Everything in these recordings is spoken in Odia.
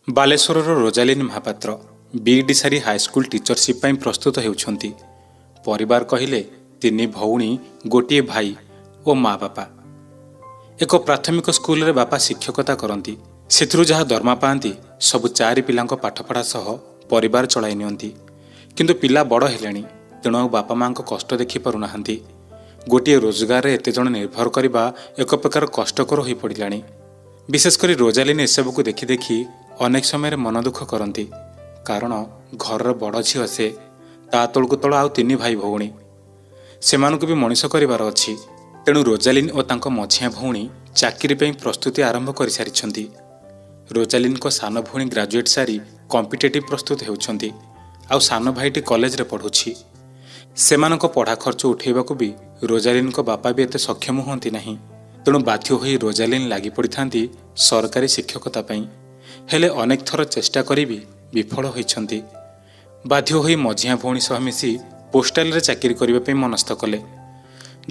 ବାଲେଶ୍ୱରର ରୋଜାଲିନ୍ ମହାପାତ୍ର ବିଇଡି ସାରି ହାଇସ୍କୁଲ ଟିଚରସିପ୍ ପାଇଁ ପ୍ରସ୍ତୁତ ହେଉଛନ୍ତି। ପରିବାର କହିଲେ 3 ଭଉଣୀ, ଗୋଟିଏ ଭାଇ ଓ ମା ବାପା। ଏକ ପ୍ରାଥମିକ ସ୍କୁଲରେ ବାପା ଶିକ୍ଷକତା କରନ୍ତି। ସେଥିରୁ ଯାହା ଦରମା ପାଆନ୍ତି ସବୁ 4 ପିଲାଙ୍କ ପାଠପଢ଼ା ସହ ପରିବାର ଚଳାଇ ନିଅନ୍ତି। କିନ୍ତୁ ପିଲା ବଡ଼ ହେଲେଣି, ତେଣୁ ଆଉ ବାପା ମାଙ୍କ କଷ୍ଟ ଦେଖିପାରୁନାହାନ୍ତି। ଗୋଟିଏ ରୋଜଗାରରେ ଏତେ ଜଣ ନିର୍ଭର କରିବା ଏକ ପ୍ରକାର କଷ୍ଟକର ହୋଇପଡ଼ିଲାଣି। ବିଶେଷ କରି ରୋଜାଲିନ୍ ଏସବୁକୁ ଦେଖି ଦେଖି ଅନେକ ସମୟରେ ମନ ଦୁଃଖ କରନ୍ତି। କାରଣ ଘରର ବଡ଼ ଝିଅ ସେ, ତା ତଳକୁ ତଳ ଆଉ 3 ଭାଇ ଭଉଣୀ। ସେମାନଙ୍କୁ ବି ମଣିଷ କରିବାର ଅଛି। ତେଣୁ ରୋଜାଲିନ୍ ଓ ତାଙ୍କ ମଝିଆ ଭଉଣୀ ଚାକିରି ପାଇଁ ପ୍ରସ୍ତୁତି ଆରମ୍ଭ କରିସାରିଛନ୍ତି। ରୋଜାଲିନ୍ଙ୍କ ସାନ ଭଉଣୀ ଗ୍ରାଜୁଏଟ୍ ସାରି କମ୍ପିଟେଟିଭ୍ ପ୍ରସ୍ତୁତ ହେଉଛନ୍ତି, ଆଉ ସାନ ଭାଇଟି କଲେଜରେ ପଢ଼ୁଛି। ସେମାନଙ୍କ ପଢ଼ା ଖର୍ଚ୍ଚ ଉଠାଇବାକୁ ବି ରୋଜାଲିନ୍ଙ୍କ ବାପା ବି ଏତେ ସକ୍ଷମ ହୁଅନ୍ତି ନାହିଁ। ତେଣୁ ବାଧ୍ୟ ହୋଇ ରୋଜାଲିନ୍ ଲାଗି ପଡ଼ିଥାନ୍ତି ସରକାରୀ ଶିକ୍ଷକତା ପାଇଁ। ହେଲେ ଅନେକ ଥର ଚେଷ୍ଟା କରି ବି ବିଫଳ ହୋଇଛନ୍ତି। ବାଧ୍ୟ ହୋଇ ମଝିଆ ଭଉଣୀ ସହ ମିଶି ପୋଷ୍ଟାଲରେ ଚାକିରି କରିବା ପାଇଁ ମନସ୍ଥ କଲେ।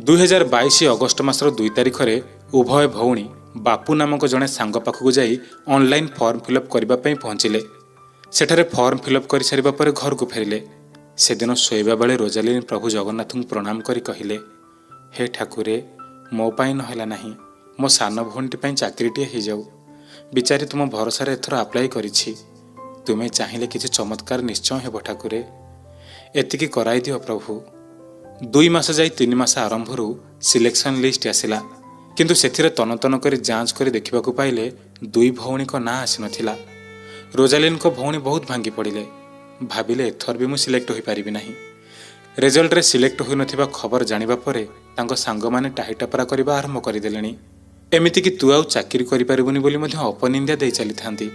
2022 ଅଗଷ୍ଟ ମାସର 2 ତାରିଖରେ ଉଭୟ ଭଉଣୀ ବାପୁ ନାମକ ଜଣେ ସାଙ୍ଗ ପାଖକୁ ଯାଇ ଅନଲାଇନ୍ ଫର୍ମ ଫିଲ୍ଅପ୍ କରିବା ପାଇଁ ପହଞ୍ଚିଲେ। ସେଠାରେ ଫର୍ମ ଫିଲ୍ଅପ୍ କରିସାରିବା ପରେ ଘରକୁ ଫେରିଲେ। ସେଦିନ ଶୋଇବା ବେଳେ ରୋଜାଲିନ୍ ପ୍ରଭୁ ଜଗନ୍ନାଥଙ୍କୁ ପ୍ରଣାମ କରି କହିଲେ, ହେ ଠାକୁରେ, ମୋ ପାଇଁ ନହେଲା ନାହିଁ, ମୋ ସାନ ଭଉଣୀଟି ପାଇଁ ଚାକିରିଟିଏ ହେଇଯାଉ। ବିଚାରି ତୁମ ଭରସାରେ ଏଥର ଆପ୍ଲାଏ କରିଛି। ତୁମେ ଚାହିଁଲେ କିଛି ଚମତ୍କାର ନିଶ୍ଚୟ ହେବ ଠାକୁରେ। ଏତିକି କରାଇ ଦିଅ ପ୍ରଭୁ। 2 ମାସ ଯାଇ 3 ମାସ ଆରମ୍ଭରୁ ସିଲେକ୍ସନ୍ ଲିଷ୍ଟ ଆସିଲା। କିନ୍ତୁ ସେଥିରେ ତନତନ କରି ଯାଞ୍ଚ କରି ଦେଖିବାକୁ ପାଇଲେ 2 ଭଉଣୀଙ୍କ ନାଁ ଆସିନଥିଲା। ରୋଜାଲିନ୍ଙ୍କ ଭଉଣୀ ବହୁତ ଭାଙ୍ଗି ପଡ଼ିଲେ। ଭାବିଲେ ଏଥର ବି ମୁଁ ସିଲେକ୍ଟ ହୋଇପାରିବି ନାହିଁ। ରେଜଲ୍ଟରେ ସିଲେକ୍ଟ ହୋଇନଥିବା ଖବର ଜାଣିବା ପରେ ତାଙ୍କ ସାଙ୍ଗମାନେ ଟାହିଟାପରା କରିବା ଆରମ୍ଭ କରିଦେଲେଣି। ଏମିତିକି ତୁ ଆଉ ଚାକିରି କରିପାରିବୁନି ବୋଲି ମଧ୍ୟ ଅପନିନ୍ଦା ଦେଇ ଚାଲିଥାନ୍ତି।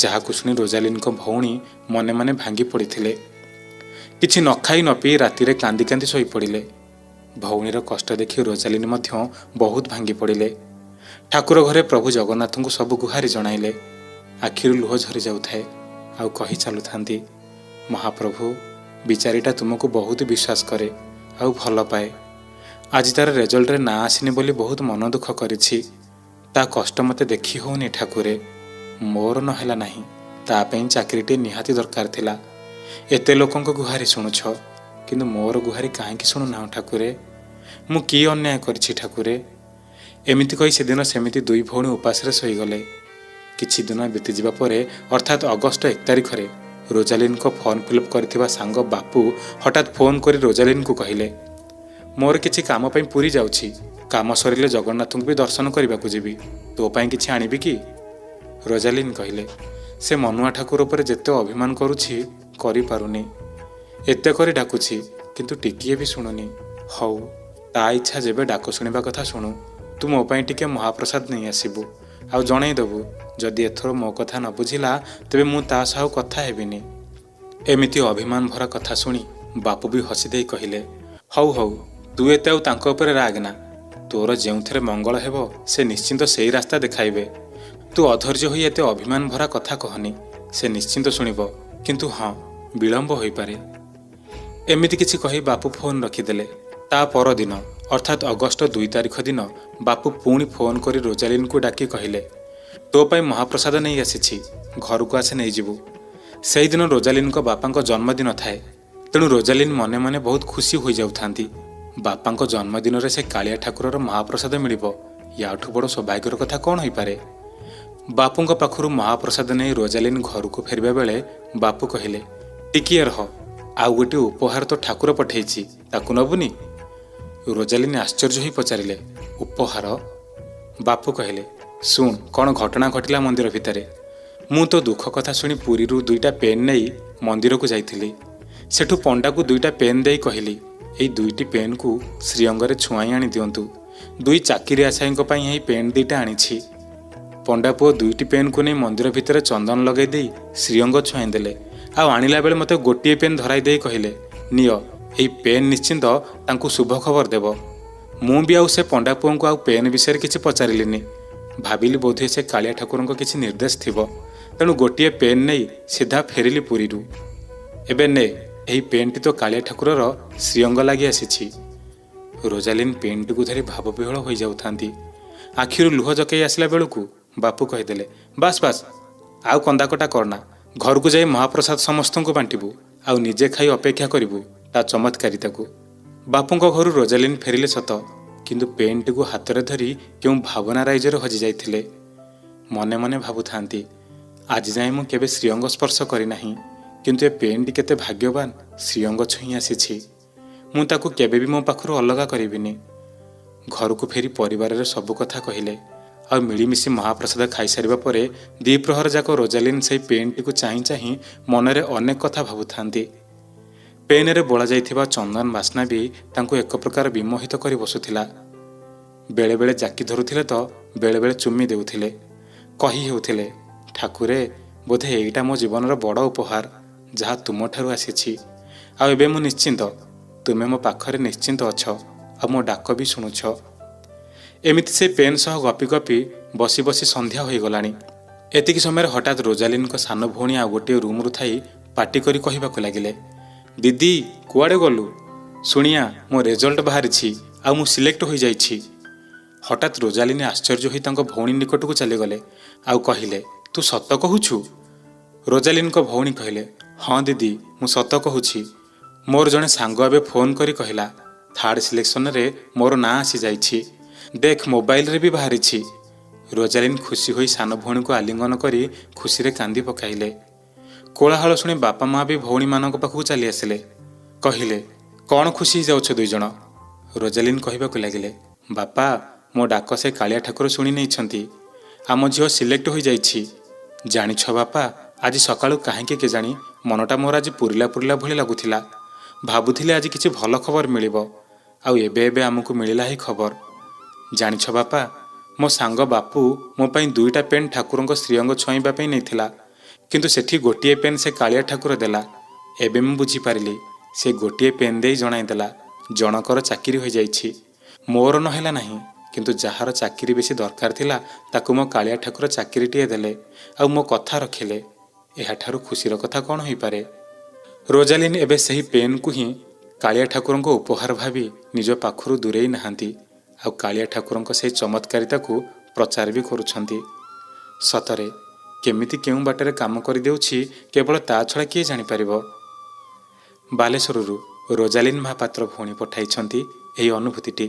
ଯାହାକୁ ଶୁଣି ରୋଜାଲିନ୍ଙ୍କ ଭଉଣୀ ମନେ ମନେ ଭାଙ୍ଗି ପଡ଼ିଥିଲେ। କିଛି ନ ଖାଇ ନ ପିଇ ରାତିରେ କାନ୍ଦି କାନ୍ଦି ଶୋଇପଡ଼ିଲେ। ଭଉଣୀର କଷ୍ଟ ଦେଖି ରୋଜାଲିନ୍ ମଧ୍ୟ ବହୁତ ଭାଙ୍ଗି ପଡ଼ିଲେ। ଠାକୁର ଘରେ ପ୍ରଭୁ ଜଗନ୍ନାଥଙ୍କୁ ସବୁ ଗୁହାରି ଜଣାଇଲେ। ଆଖିରୁ ଲୁହ ଝରି ଯାଉଥାଏ, ଆଉ କହି ଚାଲୁଥାନ୍ତି, ମହାପ୍ରଭୁ, ବିଚାରୀଟା ତୁମକୁ ବହୁତ ବିଶ୍ୱାସ କରେ ଆଉ ଭଲ ପାଏ। ଆଜି ତାର ରେଜଲ୍ଟରେ ନାଁ ଆସିନି ବୋଲି ବହୁତ ମନ ଦୁଃଖ କରିଛି। ତା କଷ୍ଟ ମୋତେ ଦେଖି ହେଉନି ଠାକୁରେ। ମୋର ନହେଲା ନାହିଁ, ତା ପାଇଁ ଚାକିରିଟିଏ ନିହାତି ଦରକାର ଥିଲା। ଏତେ ଲୋକଙ୍କ ଗୁହାରି ଶୁଣୁଛ, କିନ୍ତୁ ମୋର ଗୁହାରି କାହିଁକି ଶୁଣୁନାହ ଠାକୁରେ? ମୁଁ କି ଅନ୍ୟାୟ କରିଛି ଠାକୁରେ? ଏମିତି କହି ସେଦିନ ସେମିତି 2 ଭଉଣୀ ଉପାସରେ ଶୋଇଗଲେ। କିଛି ଦିନ ବିତିଯିବା ପରେ ଅର୍ଥାତ୍ ଅଗଷ୍ଟ 1 ତାରିଖରେ ରୋଜାଲିନ୍ଙ୍କ ଫର୍ମ ଫିଲ୍ଅପ୍ କରିଥିବା ସାଙ୍ଗ ବାପୁ ହଠାତ୍ ଫୋନ୍ କରି ରୋଜାଲିନ୍ଙ୍କୁ କହିଲେ, ମୋର କିଛି କାମ ପାଇଁ ପୁରୀ ଯାଉଛି। କାମ ସରିଲେ ଜଗନ୍ନାଥଙ୍କୁ ବି ଦର୍ଶନ କରିବାକୁ ଯିବି। ତୋ ପାଇଁ କିଛି ଆଣିବି କି? ରୋଜାଲିନ୍ କହିଲେ, ସେ ମନୁଆ ଠାକୁର ଉପରେ ଯେତେ ଅଭିମାନ କରୁଛି କରିପାରୁନି। ଏତେ କରି ଡାକୁଛି, କିନ୍ତୁ ଟିକିଏ ବି ଶୁଣୁନି। ହଉ, ତା ଇଚ୍ଛା, ଯେବେ ଡାକ ଶୁଣିବା କଥା ଶୁଣୁ। ତୁ ମୋ ପାଇଁ ଟିକେ ମହାପ୍ରସାଦ ନେଇ ଆସିବୁ, ଆଉ ଜଣେଇଦେବୁ ଯଦି ଏଥର ମୋ କଥା ନ ବୁଝିଲା ତେବେ ମୁଁ ତା ସହ ଆଉ କଥା ହେବିନି। ଏମିତି ଅଭିମାନ ଭରା କଥା ଶୁଣି ବାପୁ ବି ହସି ଦେଇ କହିଲେ, ହଉ ହଉ, ତୁ ଏତେ ଆଉ ତାଙ୍କ ଉପରେ ରାଗନା। ତୋର ଯେଉଁଥିରେ ମଙ୍ଗଳ ହେବ ସେ ନିଶ୍ଚିନ୍ତ ସେଇ ରାସ୍ତା ଦେଖାଇବେ। ତୁ ଅଧୈର୍ଯ୍ୟ ହୋଇ ଏତେ ଅଭିମାନ ଭରା କଥା କହନି। ସେ ନିଶ୍ଚିନ୍ତ ଶୁଣିବ, କିନ୍ତୁ ହଁ, ବିଳମ୍ବ ହୋଇପାରେ। ଏମିତି କିଛି କହି ବାପୁ ଫୋନ୍ ରଖିଦେଲେ। ତା ପରଦିନ ଅର୍ଥାତ୍ ଅଗଷ୍ଟ 2 ତାରିଖ ଦିନ ବାପୁ ପୁଣି ଫୋନ୍ କରି ରୋଜାଲିନ୍ଙ୍କୁ ଡାକି କହିଲେ, ତୋ ପାଇଁ ମହାପ୍ରସାଦ ନେଇ ଆସିଛି, ଘରକୁ ଆସେ ନେଇଯିବୁ। ସେହିଦିନ ରୋଜାଲିନ୍ଙ୍କ ବାପାଙ୍କ ଜନ୍ମଦିନ ଥାଏ। ତେଣୁ ରୋଜାଲିନ୍ ମନେ ମନେ ବହୁତ ଖୁସି ହୋଇଯାଉଥାନ୍ତି। ବାପାଙ୍କ ଜନ୍ମଦିନରେ ସେ କାଳିଆ ଠାକୁରର ମହାପ୍ରସାଦ ମିଳିବ, ୟାଠୁ ବଡ଼ ସୌଭାଗ୍ୟର କଥା କ'ଣ ହୋଇପାରେ? ବାପୁଙ୍କ ପାଖରୁ ମହାପ୍ରସାଦ ନେଇ ରୋଜାଲିନ୍ ଘରକୁ ଫେରିବା ବେଳେ ବାପୁ କହିଲେ, ଟିକିଏ ରହ, ଆଉ ଗୋଟିଏ ଉପହାର ତ ଠାକୁର ପଠେଇଛି, ତାକୁ ନେବୁନି? ରୋଜାଲିନ୍ ଆଶ୍ଚର୍ଯ୍ୟ ହୋଇ ପଚାରିଲେ, ଉପହାର? ବାପୁ କହିଲେ, ଶୁଣ, କ'ଣ ଘଟଣା ଘଟିଲା ମନ୍ଦିର ଭିତରେ। ମୁଁ ତ ଦୁଃଖ କଥା ଶୁଣି ପୁରୀରୁ 2ଟା ପେନ୍ ନେଇ ମନ୍ଦିରକୁ ଯାଇଥିଲି। ସେଠୁ ପଣ୍ଡାକୁ 2ଟା ପେନ୍ ଦେଇ କହିଲି, ଏଇ 2ଟି ପେନ୍କୁ ଶ୍ରୀଅଙ୍ଗରେ ଛୁଆଇଁ ଆଣି ଦିଅନ୍ତୁ। 2 ଚାକିରି ଆଶାୟୀଙ୍କ ପାଇଁ ଏହି ପେନ୍ 2ଟା ଆଣିଛି। ପଣ୍ଡା ପୁଅ 2ଟି ପେନ୍କୁ ନେଇ ମନ୍ଦିର ଭିତରେ ଚନ୍ଦନ ଲଗାଇ ଦେଇ ଶ୍ରୀଅଙ୍ଗ ଛୁଆଇଁ ଦେଲେ। ଆଉ ଆଣିଲା ବେଳେ ମୋତେ ଗୋଟିଏ ପେନ୍ ଧରାଇ ଦେଇ କହିଲେ, ନିଅ, ଏଇ ପେନ୍ ନିଶ୍ଚିନ୍ତ ତାଙ୍କୁ ଶୁଭ ଖବର ଦେବ। ମୁଁ ବି ଆଉ ସେ ପଣ୍ଡା ପୁଅଙ୍କୁ ଆଉ ପେନ୍ ବିଷୟରେ କିଛି ପଚାରିଲିନି। ଭାବିଲି ବୋଧହୁଏ ସେ କାଳିଆ ଠାକୁରଙ୍କ କିଛି ନିର୍ଦ୍ଦେଶ ଥିବ। ତେଣୁ ଗୋଟିଏ ପେନ୍ ନେଇ ସିଧା ଫେରିଲି ପୁରୀରୁ। ଏବେ ନେ, ଏହି ପେନ୍ଟି ତ କାଳିଆ ଠାକୁରର ଶ୍ରୀଅଙ୍ଗ ଲାଗି ଆସିଛି। ରୋଜାଲିନ୍ ପେନ୍ଟିକୁ ଧରି ଭାବବିହ୍ୱଳ ହୋଇଯାଉଥାନ୍ତି। ଆଖିରୁ ଲୁହ ଜକେଇ ଆସିଲା ବେଳକୁ ବାପୁ କହିଦେଲେ, ବାସ୍ ବାସ୍, ଆଉ କନ୍ଦାକଟା କରନା, ଘରକୁ ଯାଇ ମହାପ୍ରସାଦ ସମସ୍ତଙ୍କୁ ବାଣ୍ଟିବୁ, ଆଉ ନିଜେ ଖାଇ ଅପେକ୍ଷା କରିବୁ ତା ଚମତ୍କାରିତାକୁ। ବାପୁଙ୍କ ଘରୁ ରୋଜାଲିନ୍ ଫେରିଲେ ସତ, କିନ୍ତୁ ପେନ୍ଟିକୁ ହାତରେ ଧରି କେଉଁ ଭାବନା ରାଇଜରେ ହଜିଯାଇଥିଲେ। ମନେ ମନେ ଭାବୁଥାନ୍ତି, ଆଜି ଯାଏଁ ମୁଁ କେବେ ଶ୍ରୀଅଙ୍ଗ ସ୍ପର୍ଶ କରିନାହିଁ, କିନ୍ତୁ ଏ ପେନ୍ଟି କେତେ ଭାଗ୍ୟବାନ, ଶ୍ରୀଅଙ୍ଗ ଛୁଇଁ ଆସିଛି। ମୁଁ ତାକୁ କେବେ ବି ମୋ ପାଖରୁ ଅଲଗା କରିବିନି। ଘରକୁ ଫେରି ପରିବାରରେ ସବୁ କଥା କହିଲେ, ଆଉ ମିଳିମିଶି ମହାପ୍ରସାଦ ଖାଇସାରିବା ପରେ ଦ୍ୱିପ୍ରହର ଯାକ ରୋଜାଲିନ୍ ସେଇ ପେନ୍ଟିକୁ ଚାହିଁ ଚାହିଁ ମନରେ ଅନେକ କଥା ଭାବୁଥାନ୍ତି। ପେନ୍ରେ ବୋଳାଯାଇଥିବା ଚନ୍ଦନ ବାସ୍ନା ବି ତାଙ୍କୁ ଏକ ପ୍ରକାର ବିମୋହିତ କରି ବସୁଥିଲା। ବେଳେବେଳେ ଜାକି ଧରୁଥିଲେ ତ ବେଳେବେଳେ ଚୁମି ଦେଉଥିଲେ। କହି ହେଉଥିଲେ, ଠାକୁରେ, ବୋଧେ ଏଇଟା ମୋ ଜୀବନର ବଡ଼ ଉପହାର, ଯାହା ତୁମଠାରୁ ଆସିଛି। ଆଉ ଏବେ ମୁଁ ନିଶ୍ଚିନ୍ତ, ତୁମେ ମୋ ପାଖରେ ନିଶ୍ଚିନ୍ତ ଅଛ, ଆଉ ମୋ ଡାକ ବି ଶୁଣୁଛ। ଏମିତି ସେ ପେନ୍ ସହ ଗପି ଗପି ବସି ବସି ସନ୍ଧ୍ୟା ହୋଇଗଲାଣି। ଏତିକି ସମୟରେ ହଠାତ୍ ରୋଜାଲିନ୍ଙ୍କ ସାନ ଭଉଣୀ ଆଉ ଗୋଟିଏ ରୁମ୍ରୁ ଥାଇ ପାଟି କରି କହିବାକୁ ଲାଗିଲେ, ଦିଦି କୁଆଡ଼େ ଗଲୁ? ଶୁଣିଆ, ମୋ ରେଜଲ୍ଟ ବାହାରିଛି, ଆଉ ମୁଁ ସିଲେକ୍ଟ ହୋଇଯାଇଛି। ହଠାତ୍ ରୋଜାଲିନ୍ ଆଶ୍ଚର୍ଯ୍ୟ ହୋଇ ତାଙ୍କ ଭଉଣୀ ନିକଟକୁ ଚାଲିଗଲେ, ଆଉ କହିଲେ, ତୁ ସତ କହୁଛୁ? ରୋଜାଲିନ୍ଙ୍କ ଭଉଣୀ କହିଲେ, ହଁ ଦିଦି, ମୁଁ ସତ କହୁଛି। ମୋର ଜଣେ ସାଙ୍ଗ ଏବେ ଫୋନ୍ କରି କହିଲା, ଥାର୍ଡ଼ ସିଲେକ୍ସନରେ ମୋର ନାଁ ଆସିଯାଇଛି। ଦେଖ, ମୋବାଇଲରେ ବି ବାହାରିଛି। ରୋଜାଲିନ୍ ଖୁସି ହୋଇ ସାନ ଭଉଣୀକୁ ଆଲିଙ୍ଗନ କରି ଖୁସିରେ କାନ୍ଦି ପକାଇଲେ। କୋଳାହଳ ଶୁଣି ବାପା ମା ବି ଭଉଣୀମାନଙ୍କ ପାଖକୁ ଚାଲି ଆସିଲେ। କହିଲେ, କ'ଣ ଖୁସି ହେଇଯାଉଛ ଦୁଇ ଜଣ? ରୋଜାଲିନ୍ କହିବାକୁ ଲାଗିଲେ, ବାପା, ମୋ ଡାକ ସେ କାଳିଆ ଠାକୁର ଶୁଣି ନେଇଛନ୍ତି। ଆମ ଝିଅ ସିଲେକ୍ଟ ହୋଇଯାଇଛି। ଜାଣିଛ ବାପା, ଆଜି ସକାଳୁ କାହିଁକି କେଜାଣି ମନଟା ମୋର ଆଜି ପୁରିଲା ପୁରିଲା ଭଳି ଲାଗୁଥିଲା। ଭାବୁଥିଲି ଆଜି କିଛି ଭଲ ଖବର ମିଳିବ, ଆଉ ଏବେ ଏବେ ଆମକୁ ମିଳିଲା ଏହି ଖବର। ଜାଣିଛ ବାପା, ମୋ ସାଙ୍ଗ ବାପୁ ମୋ ପାଇଁ 2ଟା ପେନ୍ ଠାକୁରଙ୍କ ଶ୍ରୀଅଙ୍ଗ ଛୁଇଁବା ପାଇଁ ନେଇଥିଲା, କିନ୍ତୁ ସେଠି ଗୋଟିଏ ପେନ୍ ସେ କାଳିଆ ଠାକୁର ଦେଲା। ଏବେ ମୁଁ ବୁଝିପାରିଲି, ସେ ଗୋଟିଏ ପେନ୍ ଦେଇ ଜଣାଇଦେଲା, ଜଣକର ଚାକିରି ହୋଇଯାଇଛି। ମୋର ନହେଲା ନାହିଁ, କିନ୍ତୁ ଯାହାର ଚାକିରି ବେଶୀ ଦରକାର ଥିଲା ତାକୁ ମୋ କାଳିଆ ଠାକୁର ଚାକିରିଟିଏ ଦେଲେ, ଆଉ ମୋ କଥା ରଖିଲେ। ଏହାଠାରୁ ଖୁସିର କଥା କ'ଣ ହୋଇପାରେ? ରୋଜାଲିନ୍ ଏବେ ସେହି ପେନ୍କୁ ହିଁ କାଳିଆ ଠାକୁରଙ୍କ ଉପହାର ଭାବି ନିଜ ପାଖରୁ ଦୂରେଇ ନାହାନ୍ତି, ଆଉ କାଳିଆ ଠାକୁରଙ୍କ ସେହି ଚମତ୍କାରିତାକୁ ପ୍ରଚାର ବି କରୁଛନ୍ତି। ସତରେ କେମିତି କେଉଁ ବାଟରେ କାମ କରିଦେଉଛି କେବଳ ତା ଛଡ଼ା କିଏ ଜାଣିପାରିବ? ବାଲେଶ୍ୱରରୁ ରୋଜାଲିନ୍ ମହାପାତ୍ର ଭଉଣୀ ପଠାଇଛନ୍ତି ଏହି ଅନୁଭୂତିଟି।